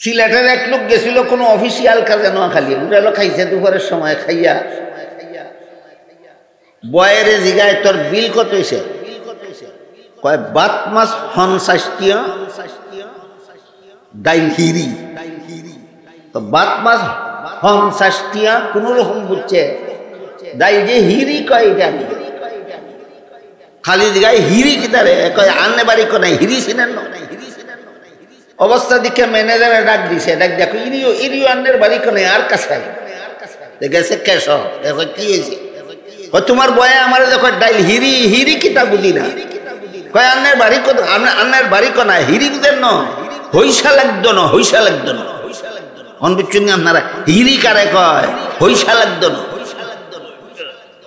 সিলেটের এক লোক গেছিল কোনো অফিসিয়াল কাজে নোয়াখালী, উঠালো খাইছে দুপুরের সময়, খাইয়া বয়ের জিগায় তোর বিল কত হইছে? কয় বাত মাছ 50 ডাইল হিরি। তো বাত মাছ 50 কোন রকম বুঝছে, ডাইল যে হিরি কয় এটা খালি জিগায় হিরি কিতারে কয় আন্নে বাড়ি কোনায় হিরি ছিলেন না। অবস্থা দিকে ম্যানেজারে ডাক দিছে, ডাক দেখো ইরিও ইরিও আন্নের বাড়ি কোনায় আর কাছে গেছে কেশ কি হয়েছে? তোমার বয়ে আমার দেখো ডাইল হিরি হিরি কিতা বুঝি না। কয় আন্নের বাড়ি কত, আন্নের বাড়ি কোনায় হিরি বুঝেন না, হইসা লাগতো না, হইসা লাগতো না। অন বুঝছেন আপনারা হিরি কারে কয়, হইসা লাগতো না।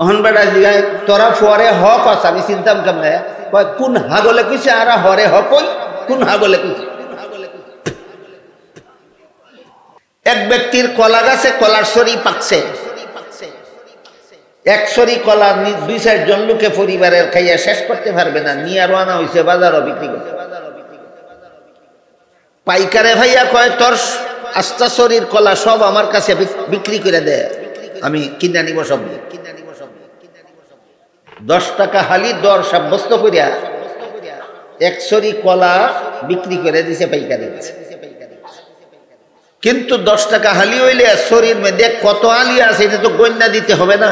অহন বেটা জিগায় তোরা ফরে হক আছে, আমি চিন্তাম কেমনে কয় কোন হাগলে কইছে আর হরে হক কোন হাগলে কইছে। এক ব্যক্তির কলা গাছে কলার সরি পাকছে, এক সরি কলা 2-4 জন লোকে পরিবারের খাইয়া শেষ করতে পারবে না, নিয়ে রওনা হইছে বাজারও বিক্রি করতে। পাইকারে ভাইয়া কয় তোর আস্তা সরির কলা সব আমার কাছে বিক্রি করে দে, আমি কিনে নিব সব। 10 টাকা হালি দর সাব্যস্ত করিয়া 1 সরি কলা বিক্রি করে দিছে পাইকারি। কিন্তু 10 টাকা হালি হইলে শরীর মধ্যে কত আলি আছে এটা তো গণ্যা দিতে হবে না।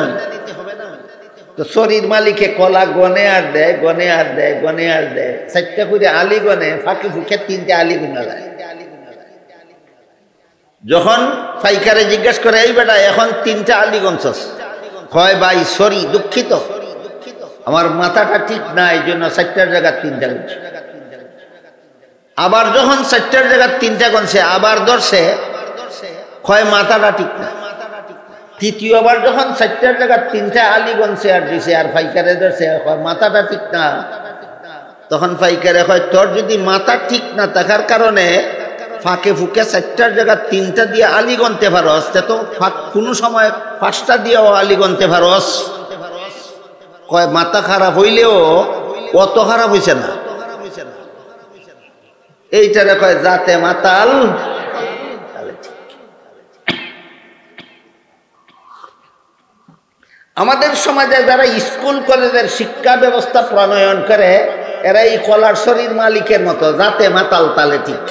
তো শরীর মালিকে কলা গনে আর দেয়, গনে আর দেয়, গনে আর দেয়, 4টা করে আলি গনে, ফাঁকি ফুঁকে 3টে আলি গুনা যায়। যখন পাইকারে জিজ্ঞাসা করে এই বেটা এখন 3টা আলি গনছস, কয় ভাই সরি দুঃখিত, আমার মাথাটা ঠিক না, এই জন্য 4টার জায়গা 3টা গনছে। আবার যখন 4টার জায়গা 3টা গনছে আবার ধরছে, কয় মাথাটা ঠিক না। তৃতীয়বার যখন 4টার জায়গা 3টা আলি গনছে আর দিছে আর পাইকারে ধরছে, কয় মাথাটা ঠিক না। তখন পাইকারে কয় তোর যদি মাথা ঠিক না থাকার কারণে ফাঁকে ফুঁকে 4টার জায়গা 3টা দিয়ে আলি গনতে পারস, তো কোনো সময় 5টা দিয়েও আলি গনতে পারস। কয় মাথা খারাপ হইলেও অত খারাপ হইছে না। এইটারে কয় জাতে মাতাল। আমাদের সমাজে যারা স্কুল কলেজের শিক্ষা ব্যবস্থা প্রণয়ন করে এরা এই কলার শরীর মালিকের মতো জাতে মাতাল, তালে ঠিক।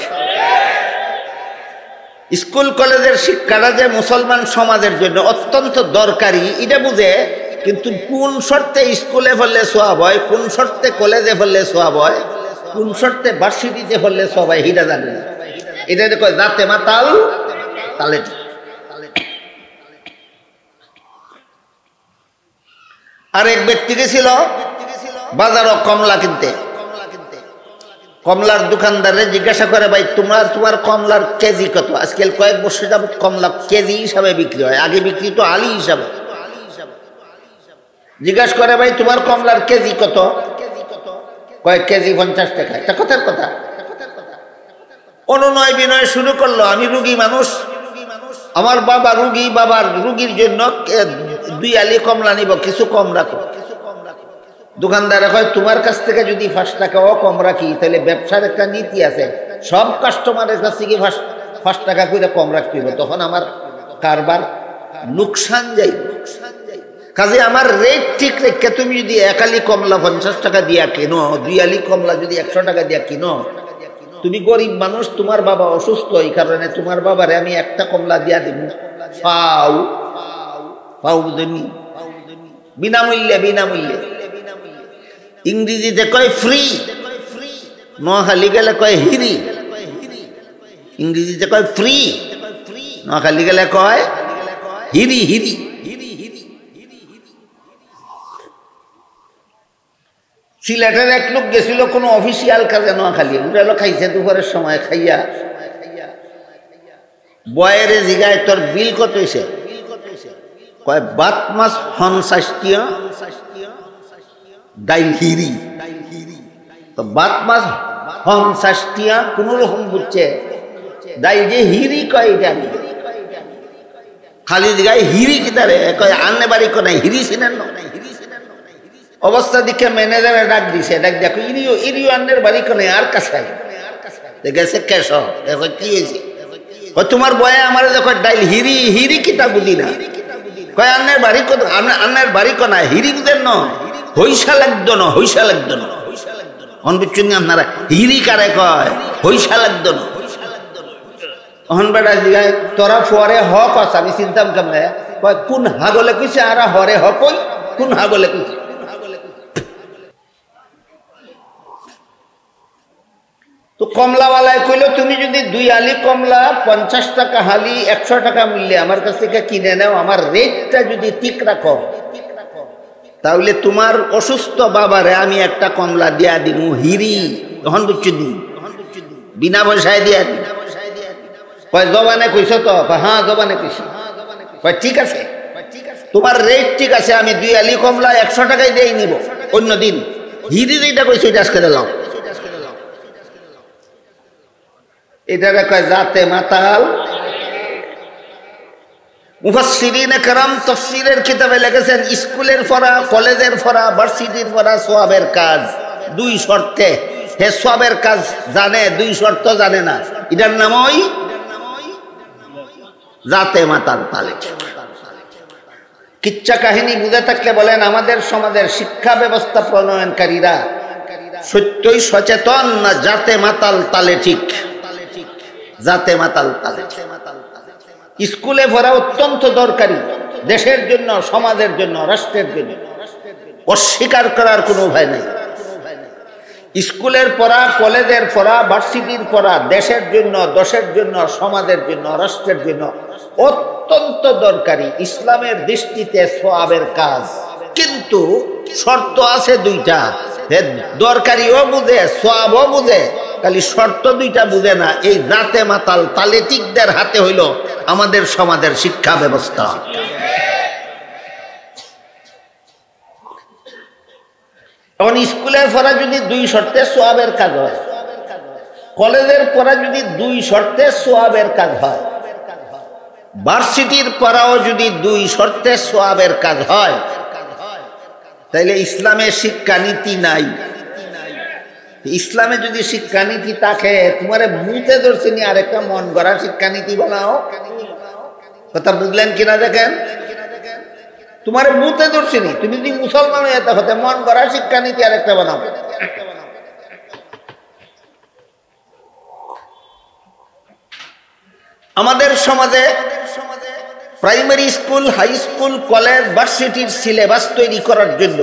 স্কুল কলেজের শিক্ষাটা যে মুসলমান সমাজের জন্য অত্যন্ত দরকারি এটা বুঝে, কিন্তু কোন শর্তে স্কুলে ফেললে সোয়াব হয়, কোন শর্তে কলেজে ফেললে সোয়াব হয়, কোন শর্তে ভার্সিটিতে ফেললে সবাই হিরা জানে না। এটা কয় জাতে মাতাল, তালে ঠিক। আর এক ব্যক্তি গেছিল বাজারও কমলা কিনতে, কমলার দোকানদারে জিজ্ঞাসা করে ভাই তোমার কমলার কেজি কত? আজকাল কয়েক বছর যাবত কমলা কেজি হিসাবে বিক্রি হয়, আগে বিক্রি তো আলি হিসাবে। জিজ্ঞাসা করে ভাই তোমার কমলার কেজি কত? কয়েক কেজি 50 টাকা। এটা কথার কথা। অনুনয় বিনয় শুরু করলো, আমি রুগী মানুষ, আমার বাবা রুগী, বাবার রুগীর জন্য 2 আলি কমলা নিব, কিছু কম রাখো। দোকানদার কয় তোমার কাছ থেকে যদি 5 টাকাও কম রাখি তাহলে ব্যবসার একটা নীতি আছে, সব কাস্টমারের কাছ থেকে 5 টাকা করে কম রাখতে হবে, তখন আমার কারবার লোকসান যাই। কাজে আমার রেট ঠিক রেখে তুমি যদি 1 আলি কমলা 50 টাকা দিয়া কিনো, 2 আলি কমলা যদি 100 টাকা দিয়া কিনো, তুমি গরিব মানুষ, তোমার বাবা অসুস্থ, এই কারণে তোমার বাবারে আমি একটা কমলা দিয়া দিব, পাও পাও দেনি, বিনামূল্যে, বিনামূল্যে। ইংরেজিতে কয় ফ্রি, নোয়াখালী গেলে কয় হিরি। ইংরেজিতে কয় ফ্রি, নোয়াখালী গেলে কয় হিরি, হিরি। সিলেটের এক লোক গেছিল কোনো অফিসিয়াল কাজে নোয়াখালী, উঠালো খাইছে দুপুরের সময়, খাইয়া বয়ের জিগায় তোর বিল কত হইছে? কয় বাত মাছ 50 ডাইল হিরি। তো বাত মাছ 50 কোন রকম বুঝছে, ডাইল যে হিরি কয় এটা খালি জিগায় হিরি কিতারে কয় আন্নে বাড়ি কোনায় হিরি ছিলেন না। অবস্থা দিকে ম্যানেজারে ডাক দিছে, ডাক দেখো ইরিও ইরিও আন্নের বাড়ি কোনায় আর কাছে গেছে কেশ কি হয়েছে? তোমার বয়ে আমার দেখো ডাইল হিরি হিরি কিতা বুঝি না কয় আন্নের বাড়ি কত আন্নের বাড়ি কনা হিরি বুঝেন ন হইসা লাগতো না হইসা লাগতো না অন বুঝছেন আপনারা হিরি কারে কয় হইসা লাগতো না অহন বেটা জিগায় তোরা ফরে হক আস আমি চিন্তাম কেমনে কয় কোন হাগলে কইছে আর হরে হক কই কোন হাগলে কইছে তো কমলাওয়ালায় কইলো তুমি যদি 2 আলি কমলা 50 টাকা হালি 100 টাকা মূল্যে আমার কাছ থেকে কিনে নাও আমার রেটটা যদি ঠিক রাখো তাহলে তোমার অসুস্থ বাবারে আমি একটা কমলা দিয়া দিব হিরি তখন বুঝছি দিন বিনা পয়সায় দিয়া দিন কয় জবানে কইছো তো হ্যাঁ জবানে কইছি কয় ঠিক আছে তোমার রেট ঠিক আছে আমি 2 আলি কমলা 100 টাকায় দিয়ে নিব অন্য দিন হিরি যেটা কইছো এটা আজকে দিলাম এটারে কয় জাতে মাতাল মুফাসসিরিনে কেরাম তাফসীরের কিতাবে লিখেছেন স্কুলের পড়া কলেজের পড়া ভার্সিটির পড়া সওয়াবের কাজ 2 শর্তে হে সওয়াবের কাজ জানে 2 শর্ত জানে না এটার নাম ওই জাতে মাতাল তালে কিচ্ছা কাহিনী বুঝে থাকলে বলেন আমাদের সমাজের শিক্ষা ব্যবস্থা প্রণয়নকারীরা সত্যই সচেতন না জাতে মাতাল তালে ঠিক জাতে মাতাল তালে স্কুলে পড়া অত্যন্ত দরকারি দেশের জন্য সমাজের জন্য রাষ্ট্রের জন্য অস্বীকার করার কোনো উপায় নেই স্কুলের পড়া কলেজের পড়া ভার্সিটির পড়া দেশের জন্য দেশের জন্য সমাজের জন্য রাষ্ট্রের জন্য অত্যন্ত দরকারি ইসলামের দৃষ্টিতে সওয়াবের কাজ কিন্তু শর্ত আছে 2টা দরকারিও বুঝে সওয়াবও বুঝে খালি শর্ত 2টা বুঝে না এই জাতে মাতাল তালেটিকদের হাতে হইল আমাদের সমাজের শিক্ষা ব্যবস্থা এখন স্কুলের পড়া যদি 2 শর্তে সওয়াবের কাজ হয় কলেজের পড়া যদি 2 শর্তে সওয়াবের কাজ হয় ভার্সিটির পড়াও যদি 2 শর্তে সওয়াবের কাজ হয় তাইলে ইসলামের শিক্ষানীতি নাই ইসলামে যদি শিক্ষানীতি থাকে তোমারে মুতে ধরছে নি আরেকটা মন গড়া শিক্ষানীতি বানাও কথা বুঝলেন কিনা দেখেন তোমারে মুতে ধরছে নি তুমি যদি মুসলমান হয়ে হতে মন গড়া শিক্ষানীতি আরেকটা বানাও আমাদের সমাজে primary school high school college ভার্সিটির সিলেবাস তৈরি করার জন্য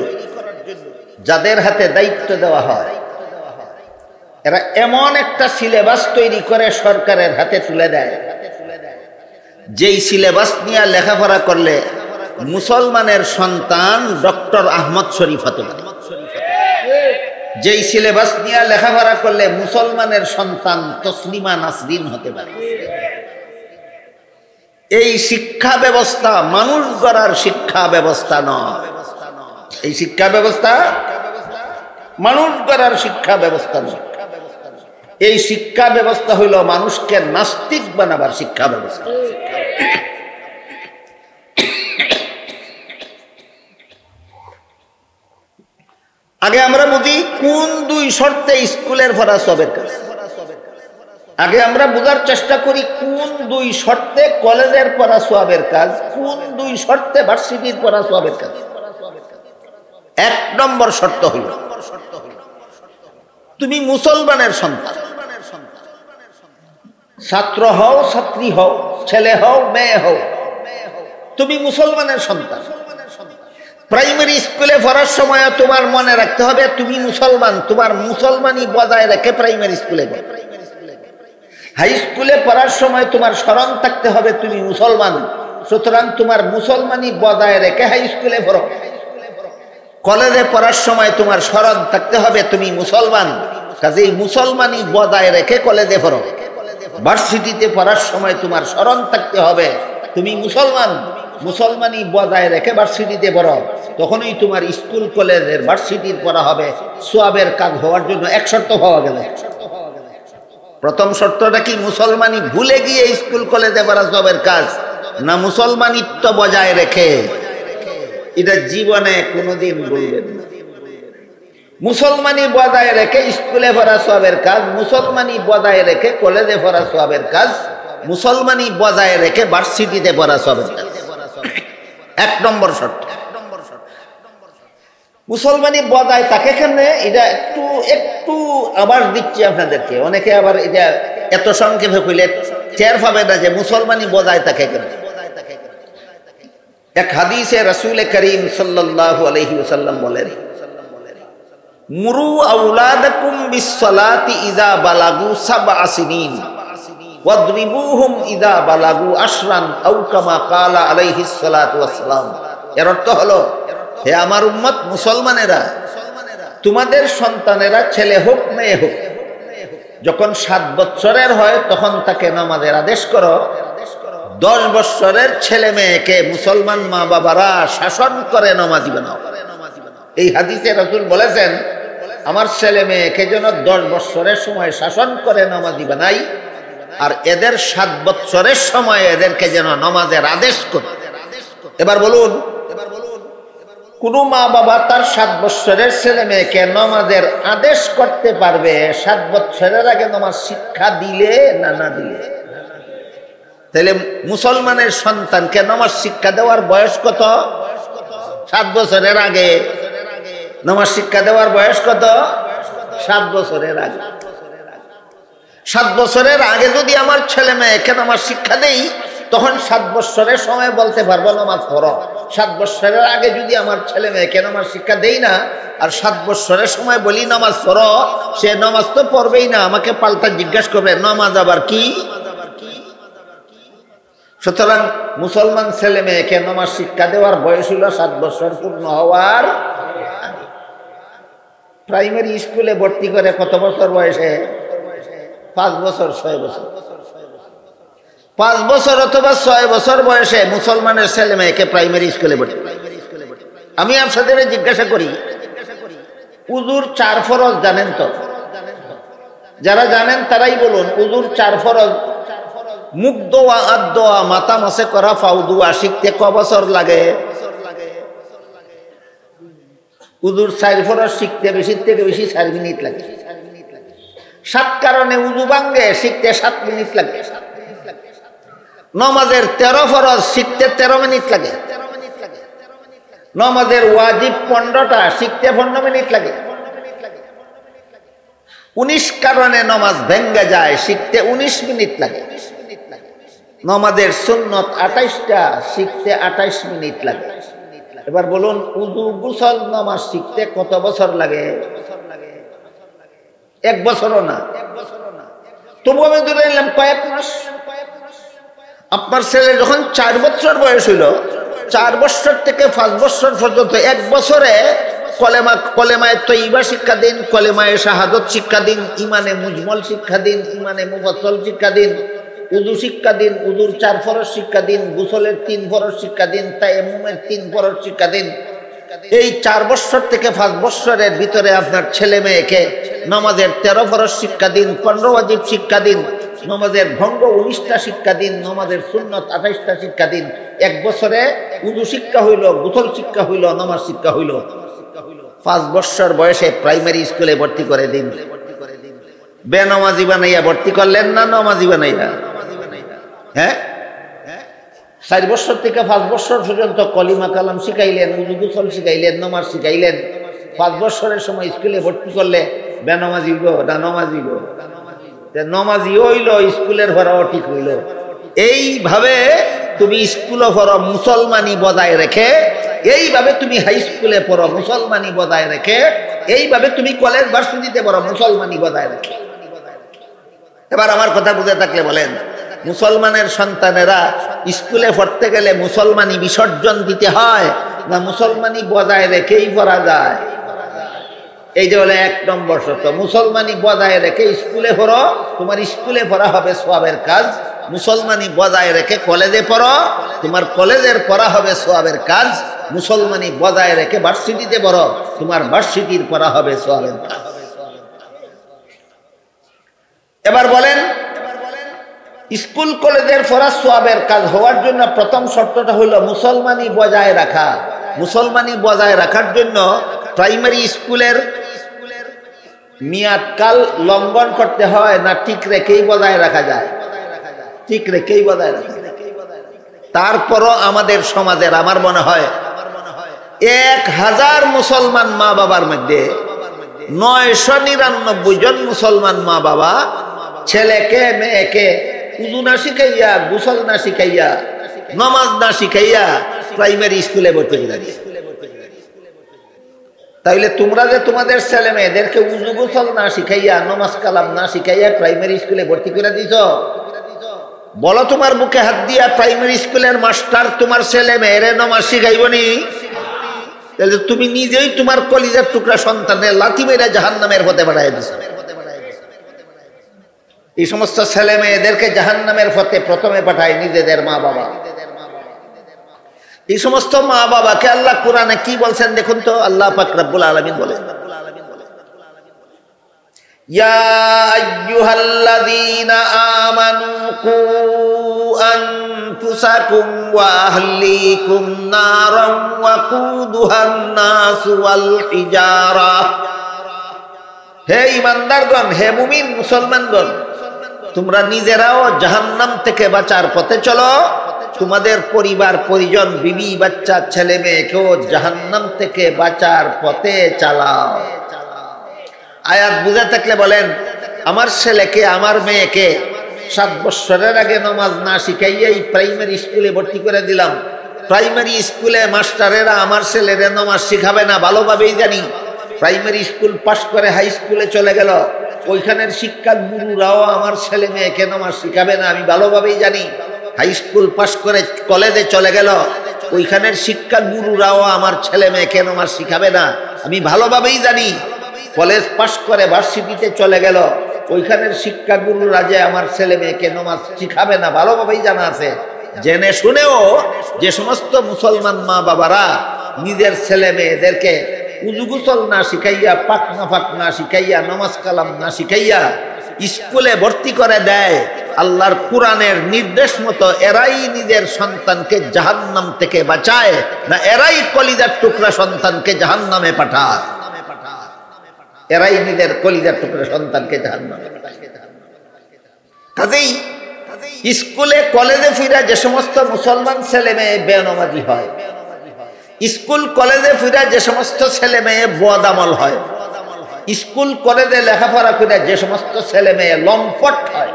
যাদের হাতে দায়িত্ব দেওয়া হয় এরা এমন একটা সিলেবাস তৈরি করে সরকারের হাতে তুলে দেয় যেই সিলেবাস নিয়ে লেখাপড়া করলে মুসলমানের সন্তান ডক্টর আহমদ শরীফ হতে পারে যেই সিলেবাস নিয়ে লেখাপড়া করলে মুসলমানের সন্তান তসলিমা নাসরিন হতে পারে এই শিক্ষা ব্যবস্থা মানুষ গড়ার শিক্ষা ব্যবস্থা নয় এই শিক্ষা ব্যবস্থা মানুষ গড়ার শিক্ষা ব্যবস্থা নয় এই শিক্ষা ব্যবস্থা হইল মানুষকে নাস্তিক বানাবার শিক্ষা ব্যবস্থা আগে আমরা বুঝি কোন 2 শর্তে স্কুলের পড়া সওয়াবের কাজ আগে আমরা বোঝার চেষ্টা করি কোন 2 শর্তে কলেজের পড়া সওয়াবের কাজ কোন 2 শর্তে ভার্সিটির পড়া সওয়াবের কাজ 1 নম্বর শর্ত হইল তুমি মুসলমানের সন্তান ছাত্র হও ছাত্রী হও ছেলে হও মেয়ে হও তুমি মুসলমানের সন্তান প্রাইমারি স্কুলে পড়ার সময় তোমার মনে রাখতে হবে তুমি মুসলমান তোমার মুসলমানি বজায় রেখে প্রাইমারি স্কুলে পড়ো হাই স্কুলে পড়ার সময় তোমার স্মরণ থাকতে হবে তুমি মুসলমান সুতরাং তোমার মুসলমানি বজায় রেখে হাই স্কুলে পড়ো কলেজে পড়ার সময় তোমার স্মরণ থাকতে হবে তুমি মুসলমান কাজেই মুসলমানি বজায় রেখে কলেজে পড়ো ভার্সিটিতে পড়ার সময় তোমার স্মরণ থাকতে হবে তুমি মুসলমান মুসলমানি বজায় রেখে ভার্সিটিতে পড়ো তখনই তোমার স্কুল কলেজের ভার্সিটির পড়া হবে সওয়াবের কাজ হওয়ার জন্য 1 শর্ত পাওয়া গেল প্রথম শর্তটা কি মুসলমানি ভুলে গিয়ে স্কুল কলেজে পড়া সওয়াবের কাজ না মুসলমানিত্ব বজায় রেখে এটা জীবনে কোনোদিন বলবেন না মুসলমানি বজায় রেখে স্কুলে পড়া সওয়াবের কাজ মুসলমানি বজায় রেখে কলেজে পড়া সওয়াবের কাজ মুসলমানি বজায় রেখে ভার্সিটিতে পড়া সবের কাজ। 1 নম্বর শর্ত মুসলমানি বজায় থাকে কেমনে, এটা একটু আবার দিচ্ছি আপনাদেরকে। অনেকে আবার এটা এত সংক্ষেপে কইলে টের পাবে না যে মুসলমানি বজায় থাকে কেমনে। এক হাদিসে রাসূল করিম সাল্লাল্লাহু আলাইহি ওয়াসাল্লাম বলেন, মুরু আওলাদাকুম বিসসালাতি ইযা বালাগু 7 সিনিন ওয়াদরিবুহুম ইযা বালাগু 10 আও কামা ক্বালা আলাইহিস সালাতু ওয়াসসালাম। এর অর্থ হলো, হে আমার উম্মত মুসলমানেরা, তোমাদের সন্তানেরা ছেলে হোক মেয়ে হোক, যখন 7 বছরের হয় তখন তাকে নামাজের আদেশ করো। 10 বছরের ছেলে মেয়েকে মুসলমান মা বাবারা শাসন করে নামাজি বানাও। এই হাদিসে রাসূল বলেছেন, আমার ছেলে মেয়েকে যেন 10 বছরের সময় শাসন করে নামাজি বানাই, আর এদের 7 বছরের সময় এদেরকে যেন নামাজের আদেশ করে। এবার বলুন, কোন মা বাবা তার 7 বছরের ছেলে মেয়েকে নামাজের আদেশ করতে পারবে 7 বছরের আগে নামাজ শিক্ষা দিলে না দিলে? তাহলে মুসলমানের সন্তানকে নামাজ শিক্ষা দেওয়ার বয়স কত? 7 বছরের আগে। নামাজ শিক্ষা দেওয়ার বয়স কত? 7 বছরের আগে। 7 বছরের আগে যদি আমার ছেলে মেয়েকে নামাজ শিক্ষা দেই, তখন 7 বছরের সময় বলতে পারবো নামাজ পড়ো। 7 বছরের আগে যদি আমার ছেলে মেয়েকে নামাজ শিক্ষা দেই না, আর 7 বছরের সময় বলি নামাজ পড়ো, সে নামাজ তো পড়বেই না, আমাকে পাল্টা জিজ্ঞাসা করবে নামাজ আবার কি। সুতরাং মুসলমান ছেলে মেয়েকে নামাজ শিক্ষা দেওয়ার বয়স হলো 7 বছর পূর্ণ হওয়ার। প্রাইমারি স্কুলে ভর্তি করে কত বছর বয়সে? 5 বছর 6 বছর। 5 বছর অথবা 6 বছর বয়সে মুসলমানের ছেলে মেয়েকে প্রাইমারি স্কুলে ভর্তি। আমি আপনাদের জিজ্ঞাসা করি, উযুর 4 ফরজ জানেন তো? যারা জানেন তারাই বলুন, উযুর 4 ফরজ, মুখ দোয়া, হাত দোয়া, মাথা মাসে করা, পাও দোয়া শিখতে ক বছর লাগে? উযুর 4 ফরজ শিখতে বেশি থেকে বেশি 4 মিনিট লাগে। 7 কারণে উযু ভাঙে, শিখতে 7 মিনিট লাগে। নামাজের 13 ফরজ শিখতে 13 মিনিট লাগে। নামাজের ওয়াজিব 15টা শিখতে 15 মিনিট লাগে। 19 কারণে নামাজ ভেঙ্গে যায়, শিখতে 19 মিনিট লাগে। নামাজের সুন্নত 28টা শিখতে 28 মিনিট লাগে। এবার বলুন, উযু গোসল নামাজ শিখতে কত বছর লাগে? 1 বছরও না। তবু আমি ধরে নিলাম কয়েক মাস। আপনার ছেলে যখন 4 বছর বয়স হইল, 4 বছর থেকে 5 বছর পর্যন্ত 1 বছরে কলেমায়ে তৈয়বা শিক্ষা দিন, কলেমায়ে শাহাদত শিক্ষা দিন, ইমানে মুজমল শিক্ষা দিন, ইমানে মুফাসসল শিক্ষা দিন, উযু শিক্ষা দিন, উযুর 4 ফরজ শিক্ষা দিন, গোসলের 3 ফরজ শিক্ষা দিন, তায়াম্মুমের 3 ফরজ শিক্ষা দিন। এই 4 বছর থেকে 5 বছরের ভিতরে আপনার ছেলে মেয়েকে নামাজের 13 ফরজ শিক্ষা দিন, 15 ওয়াজিব শিক্ষা দিন, নামাজের ভঙ্গ 19টা শিক্ষা দিন, নামাজের সুন্নত 28টা শিক্ষা দিন। 1 বছরে উযু শিক্ষা হইল, গোসল শিক্ষা হইল, নামাজ শিক্ষা হইল। 5 বছর বয়সে প্রাইমারি স্কুলে ভর্তি করে দিন। বেনামাজি বানাইয়া ভর্তি করলেন না নামাজি বানাইয়া? হ্যাঁ, 4 বছর থেকে 5 বছর পর্যন্ত কলিমা কালাম শিখাইলেন, উযু গোসল শিখাইলেন, নামাজ শিখাইলেন। 5 বছরের সময় স্কুলে ভর্তি করলে বেনামাজি হইব না নামাজি হইব? নামাজি হইল, স্কুলের ভরাও ঠিক হইল। এইভাবে তুমি স্কুলে পড়ো মুসলমানি বজায় রেখে, এইভাবে তুমি হাই স্কুলে পড়ো মুসলমানি বজায় রেখে, এইভাবে তুমি কলেজ ভার্সিটিতে পড়ো মুসলমানি বজায় রেখে। এবার আমার কথা বুঝে থাকলে বলেন, মুসলমানের সন্তানেরা স্কুলে পড়তে গেলে মুসলমানি বিসর্জন দিতে হয় না মুসলমানি বজায় রেখেই পড়া যায়? এই যে হলো 1 নম্বর শর্ত। মুসলমানি বজায় রেখে স্কুলে পড়ো, তোমার স্কুলে পড়া হবে সওয়াবের কাজ। মুসলমানি বজায় রেখে কলেজে পড়ো, তোমার কলেজের পড়া হবে সওয়াবের কাজ। মুসলমানি বজায় রেখে ভার্সিটিতে পড়ো, তোমার ভার্সিটির পড়া হবে সওয়াবের কাজ। এবার বলেন, স্কুল কলেজের পড়া সওয়াবের কাজ হওয়ার জন্য প্রথম শর্তটা হলো মুসলমানি বজায় রাখা। মুসলমানি বজায় রাখার জন্য প্রাইমারি স্কুলের মেয়াদকাল লঙ্ঘন করতে হয় না ঠিক রেখেই বজায় রাখা যায়? ঠিক রেখেই বজায় রাখে। তারপরও আমাদের সমাজের আমার মনে হয় 1000 মুসলমান মা বাবার মধ্যে 999 জন মুসলমান মা বাবা ছেলেকে মেয়েকে উযু না শিখাইয়া, গোসল না শিখাইয়া, নামাজ না শিখাইয়া প্রাইমারি স্কুলে ভর্তি করে দিয়েছে। তাইলে তোমরা যে তোমাদের ছেলে মেয়েদেরকে উযু গোসল না শিখাইয়া, নামাজ কালাম না শিখাইয়া প্রাইমারি স্কুলে ভর্তি করে দিছ, বলো তোমার বুকে হাত দিয়া প্রাইমারি স্কুলের মাস্টার তোমার ছেলে মেয়েরে নামাজ শিখাইবনি? তাহলে তুমি নিজেই তোমার কলিজার টুকরা সন্তানের লাথি মেরে জাহান্নামের পথে পাঠায় দিছো। এই সমস্ত ছেলে মেয়েদেরকে জাহান্নামের পথে প্রথমে পাঠায় নিজেদের মা বাবা। এই সমস্ত মা বাবাকে আল্লাহ কোরআনে কি বলছেন দেখুন তো। আল্লাহ পাক রব্বুল আলামিন বলেন, ইয়া আইয়ুহাল্লাযীনা আমানু কু আনফুসাকুম ওয়া আহলিকুম নারান ওয়াকুদুহান নাস ওয়াল হিজারা। হে ঈমানদারগণ, হে মুমিন মুসলমানগণ, তোমরা নিজেরাও জাহান্নাম থেকে বাঁচার পথে চলো, তোমাদের পরিবার পরিজন বিবি বাচ্চা ছেলে মেয়েকেও জাহান্নাম থেকে বাঁচার পথে চালাও। আয়াত বুঝে থাকলে বলেন, আমার ছেলেকে আমার মেয়েকে 7 বছরের আগে নামাজ না শিখাইয়াই প্রাইমারি স্কুলে ভর্তি করে দিলাম। প্রাইমারি স্কুলে মাস্টারেরা আমার ছেলেরে নামাজ শিখাবে না, ভালোভাবেই জানি। প্রাইমারি স্কুল পাশ করে হাই স্কুলে চলে গেল, ওইখানের শিক্ষা গুরুরাও আমার ছেলে মেয়েকে নামাজ শিখাবে না, আমি ভালোভাবেই জানি। হাই স্কুল পাশ করে কলেজে চলে গেল, ওইখানের শিক্ষা গুরুরাও আমার ছেলে মেয়েকে নামাজ শিখাবে না, আমি ভালোভাবেই জানি। কলেজ পাশ করে ভার্সিটিতে চলে গেল, ওইখানের শিক্ষা গুরুরা যে আমার ছেলে মেয়েকে নামাজ শিখাবে না, ভালোভাবেই জানা আছে। জেনে শুনেও যে সমস্ত মুসলমান মা বাবারা নিজের ছেলে মেয়েদেরকে উযু গোসল না শিখাইয়া, পাক নাফাক না শিখাইয়া, নামাজ কালাম না শিখাইয়া স্কুলে ভর্তি করে দেয়, আল্লাহর কোরআনের নির্দেশ মতো এরাই নিজের সন্তানকে জাহান্নাম থেকে বাঁচায় না এরাই কলিজার টুকরা সন্তানকে জাহান্নামে পাঠায়? এরাই নিজের কলিজার টুকরা সন্তানকে জাহান্নামে পাঠায়। কাজেই স্কুলে কলেজে ফিরে যে সমস্ত মুসলমান ছেলে মেয়ে বেনামাজি হয়, স্কুল কলেজে ফিরে যে সমস্ত ছেলে মেয়ে বদামল হয়, স্কুল কলেজে লেখাপড়া করে যে সমস্ত ছেলে মেয়ে লম্পট হয়,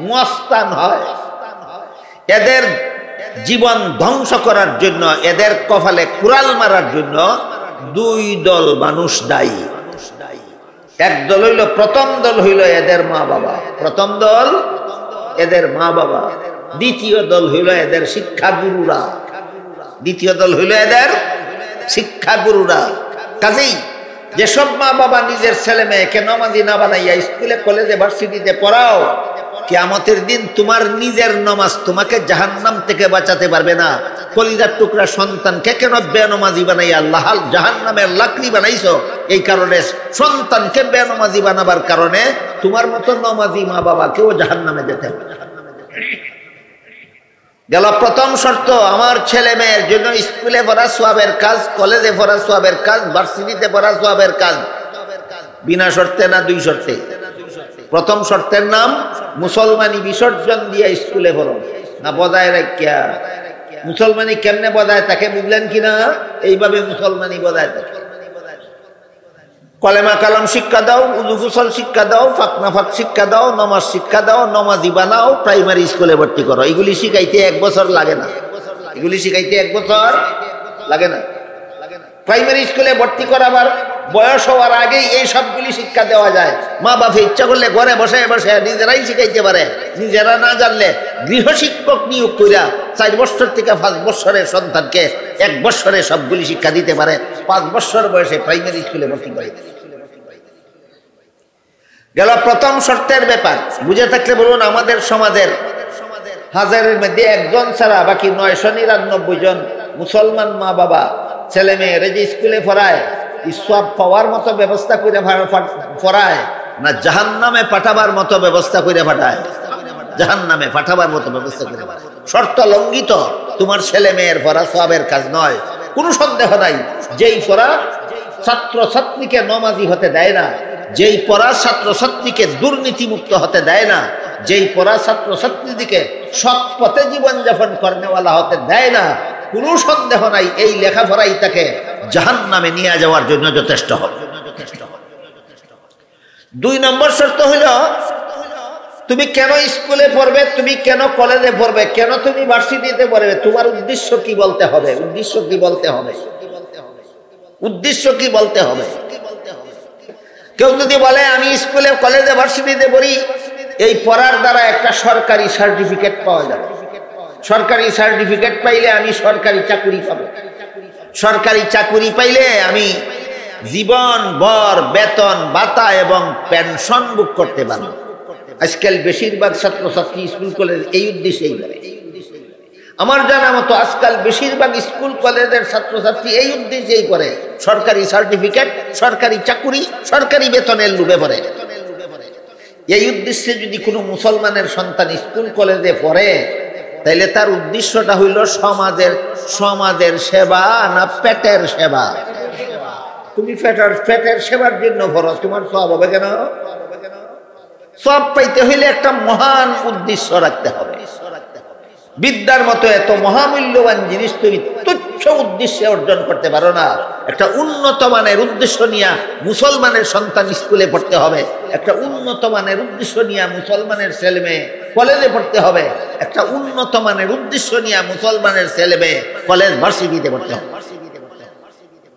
মস্তান হয়, এদের জীবন ধ্বংস করার জন্য, এদের কপালে কুড়াল মারার জন্য 2 দল মানুষ দায়ী। এক দল হইল, প্রথম দল হইল এদের মা বাবা, প্রথম দল এদের মা বাবা। দ্বিতীয় দল হইল এদের শিক্ষা গুরুরা, দ্বিতীয় দল হইল এদের শিক্ষা গুরুরা। কাজেই যেসব মা বাবা নিজের ছেলে মেয়েকে নামাজি না বানাইয়া স্কুলে কলেজে ভার্সিটিতে পড়াও, কিয়ামতের দিন তোমার নিজের নামাজ তোমাকে জাহান্নাম থেকে বাঁচাতে পারবে না। কলিজার টুকরা সন্তানকে কেন বেনামাজি বানাইয়া জাহান্নামের লাকড়ি বানাইছো? এই কারণে সন্তানকে বেনামাজি বানাবার কারণে তোমার মতো নামাজি মা বাবাকেও জাহান্নামে যেতে হবে। গেল প্রথম শর্ত, আমার ছেলে মেয়ের জন্য স্কুলে পড়া সওয়াবের কাজ, কলেজে পড়া সওয়াবের কাজ, ভার্সিটিতে পড়া সওয়াবের কাজ। বিনা শর্তে না 2 শর্তে? প্রথম শর্তের নাম মুসলমানি বিসর্জন দিয়ে স্কুলে পড়ো না বজায় রাখিয়া। মুসলমানি কেমনে বজায় থাকে বুঝলেন কিনা? এইভাবে মুসলমানি বজায় থাকে। কলেমা কালাম শিক্ষা দাও, উযু গোসল শিক্ষা দাও, ফাক নাফাক শিক্ষা দাও, নামাজ শিক্ষা দাও, নামাজি বানাও, প্রাইমারি স্কুলে ভর্তি করো। এগুলি শিখাইতে 1 বছর লাগে না, এগুলি শিখাইতে 1 বছর লাগে না। প্রাইমারি স্কুলে ভর্তি করাবার বয়স হওয়ার আগেই এই সবগুলি শিক্ষা দেওয়া যায়। মা বাবা ইচ্ছা করলে ঘরে বসে বসে নিজেরাই শিখাইতে পারে, নিজেরা না জানলে গৃহশিক্ষক নিয়োগ কইরা 4 বছর থেকে 5 বছরের সন্তানকে 1 বছরে সবগুলি শিক্ষা দিতে পারে। 5 বছর বয়সে প্রাইমারি স্কুলে ভর্তি করে গেল। প্রথম শর্তের ব্যাপার বুঝে থাকলে বলুন, আমাদের সমাজের 1000-এর মধ্যে 1 জন ছাড়া বাকি 999 জন মুসলমান মা বাবা ছেলে মেয়েরা যে স্কুলে পড়ায়, সওয়াব পাওয়ার মতো ব্যবস্থা করে পড়ায় না জাহান্নামে পাঠাবার মতো ব্যবস্থা করে পাঠায়? জাহান্নামে পাঠাবার মতো ব্যবস্থা করে। শর্ত লঙ্ঘিত, তোমার ছেলে মেয়ের পড়া সওয়াবের কাজ নয়। কোনো সন্দেহ নাই, যেই পড়া ছাত্র ছাত্রীকে নামাজি হতে দেয় না, যেই পড়া ছাত্রছাত্রীকে দুর্নীতিমুক্ত হতে দেয় না, যেই পড়া ছাত্রছাত্রীদিকে সৎ পথে জীবনযাপন করেনেওয়ালা হতে দেয় না, কোনো সন্দেহ নাই এই লেখাপড়াই তাকে জাহান্নামে নিয়ে যাওয়ার জন্য যথেষ্ট হবে। 2 নম্বর শর্ত হইল, তুমি কেন স্কুলে পড়বে, তুমি কেন কলেজে পড়বে, কেন তুমি ভার্সিটিতে পড়বে, তোমার উদ্দেশ্য কি বলতে হবে। উদ্দেশ্য কি বলতে হবে, উদ্দেশ্য কি বলতে হবে। কেউ যদি বলে আমি স্কুলে কলেজে ভার্সিটিতে পড়ি, এই পড়ার দ্বারা একটা সরকারি সার্টিফিকেট পাওয়া যাবে, সরকারি সার্টিফিকেট পাইলে আমি সরকারি চাকরি পাবো, সরকারি চাকরি পাইলে আমি জীবন ভর বেতন ভাতা এবং পেনশন বুক করতে পারবো। আজকাল বেশিরভাগ ছাত্রছাত্রী স্কুল কলেজ এই উদ্দেশ্যেই করে। আমার জানা মতো আজকাল বেশিরভাগ স্কুল কলেজের ছাত্রছাত্রী এই উদ্দেশ্যেই করে, সরকারি সার্টিফিকেট, সরকারি চাকুরি, সরকারি বেতনের লোভে পড়ে। এই উদ্দেশ্যে যদি কোনো মুসলমানের সন্তান স্কুল কলেজে পড়ে, তাইলে তার উদ্দেশ্যটা হইল সমাজের সেবা না পেটের সেবা। তুমি পেটের সেবার জন্য পড়ো, তোমার সওয়াব হবে কেন? সওয়াব পাইতে হইলে একটা মহান উদ্দেশ্য রাখতে হবে। বিদ্যার মতো এত মহামূল্যবান জিনিস তুমি তুচ্ছ উদ্দেশ্যে অর্জন করতে পারো না। একটা উন্নত মানের উদ্দেশ্য নিয়ে মুসলমানের সন্তান স্কুলে পড়তে হবে, একটা উন্নত মানের উদ্দেশ্য নিয়ে মুসলমানের ছেলে মেয়ে কলেজে পড়তে হবে, একটা উন্নত মানের উদ্দেশ্য নিয়ে মুসলমানের ছেলে মেয়ে কলেজ ভার্সিটিতে পড়তে হবে।